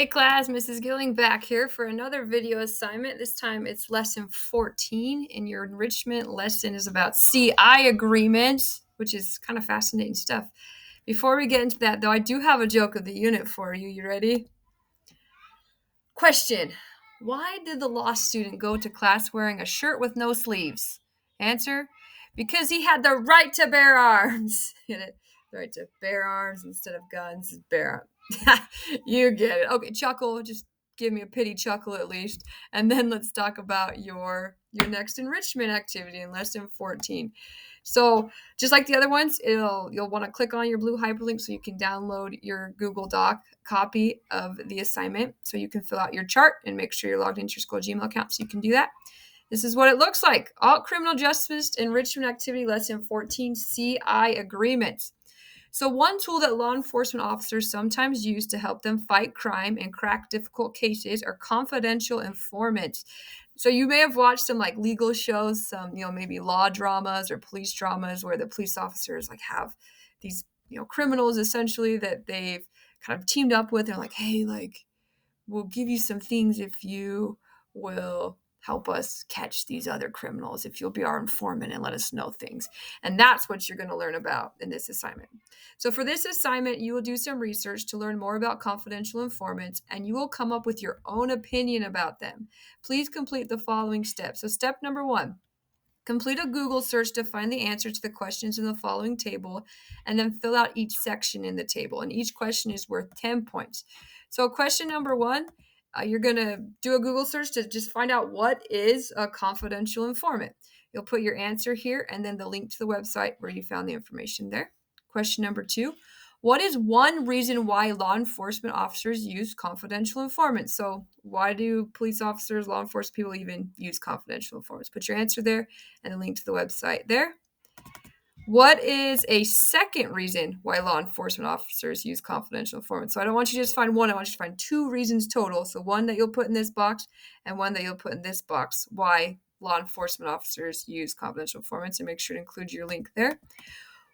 Hey class, Mrs. Gilling back here for another video assignment. This time it's lesson 14, and your enrichment lesson is about CI agreements, which is kind of fascinating stuff. Before we get into that, though, I do have a joke of the unit for you. You ready? Question: why did the law student go to class wearing a shirt with no sleeves? Answer: because he had the right to bear arms. Get it? The right to bear arms instead of guns. Bear arms. You get it. Okay, chuckle. Just give me a pity chuckle at least. And then let's talk about your next enrichment activity in lesson 14. So just like the other ones, you'll want to click on your blue hyperlink so you can download your Google Doc copy of the assignment so you can fill out your chart and make sure you're logged into your school Gmail account so you can do that. This is what it looks like. All criminal justice enrichment activity lesson 14, CI agreements. So one tool that law enforcement officers sometimes use to help them fight crime and crack difficult cases are confidential informants. So you may have watched some like legal shows, some, maybe law dramas or police dramas where the police officers like have these, criminals essentially that they've kind of teamed up with. They're like, hey, like, we'll give you some things if you will help us catch these other criminals, if you'll be our informant and let us know things. And that's what you're going to learn about in this assignment. So for this assignment, you will do some research to learn more about confidential informants, and you will come up with your own opinion about them. Please complete the following steps. So step number 1, complete a Google search to find the answer to the questions in the following table, and then fill out each section in the table. And each question is worth 10 points. So question number 1, you're going to do a Google search to just find out what is a confidential informant. You'll put your answer here and then the link to the website where you found the information there. Question number 2, what is one reason why law enforcement officers use confidential informants? So why do police officers, law enforcement people even use confidential informants? Put your answer there and a link to the website there. What is a second reason why law enforcement officers use confidential informants? So I don't want you to just find one. I want you to find 2 reasons total. So one that you'll put in this box and one that you'll put in this box, why law enforcement officers use confidential informants, and make sure to include your link there.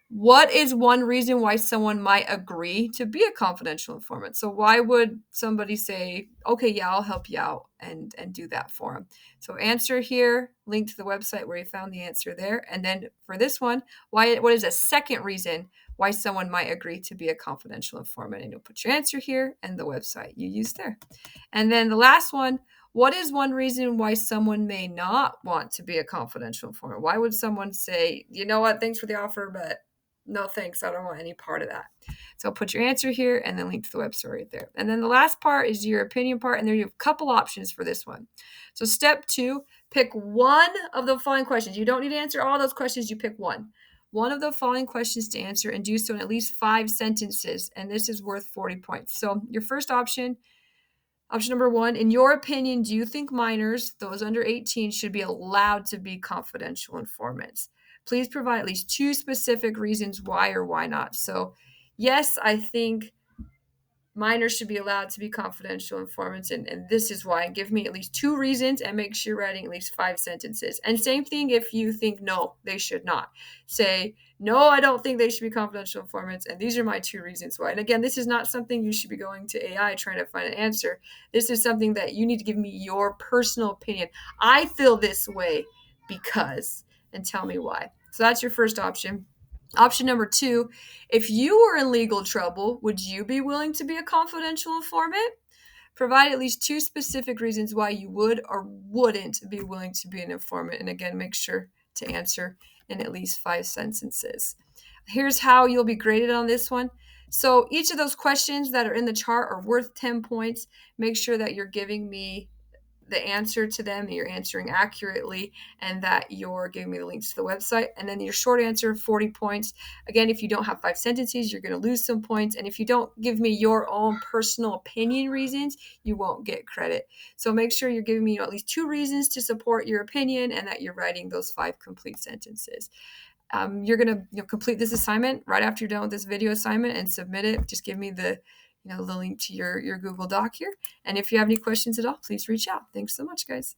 What is one reason why someone might agree to be a confidential informant? So why would somebody say, okay, yeah, I'll help you out and do that for them? So answer here, link to the website where you found the answer there. And then for this one, what is a second reason why someone might agree to be a confidential informant? And you'll put your answer here and the website you use there. And then the last one, what is one reason why someone may not want to be a confidential informant? Why would someone say, you know what, thanks for the offer, but no thanks, I don't want any part of that. So put your answer here and then link to the website right there. And then the last part is your opinion part, and there you have a couple options for this one. So step 2, pick one of the following questions. You don't need to answer all those questions, you pick one of the following questions to answer, and do so in at least 5 sentences, and this is worth 40 points. So your first option number 1, in your opinion, do you think minors, those under 18, should be allowed to be confidential informants? Please provide at least 2 specific reasons why or why not. So, yes, I think minors should be allowed to be confidential informants, and this is why. Give me at least 2 reasons and make sure you're writing at least 5 sentences. And same thing if you think no, they should not. Say, no, I don't think they should be confidential informants, and these are my 2 reasons why. And again, this is not something you should be going to AI trying to find an answer. This is something that you need to give me your personal opinion. I feel this way because, and tell me why. So that's your first option. Option number 2, if you were in legal trouble, would you be willing to be a confidential informant? Provide at least 2 specific reasons why you would or wouldn't be willing to be an informant. And again, make sure to answer in at least 5 sentences. Here's how you'll be graded on this one. So each of those questions that are in the chart are worth 10 points. Make sure that you're giving me the answer to them, that you're answering accurately, and that you're giving me the links to the website. And then your short answer, 40 points. Again, if you don't have 5 sentences, you're going to lose some points. And if you don't give me your own personal opinion reasons, you won't get credit. So make sure you're giving me at least 2 reasons to support your opinion and that you're writing those 5 complete sentences. You're going to complete this assignment right after you're done with this video assignment and submit it. Just give me the link to your Google Doc here. And if you have any questions at all, please reach out. Thanks so much, guys.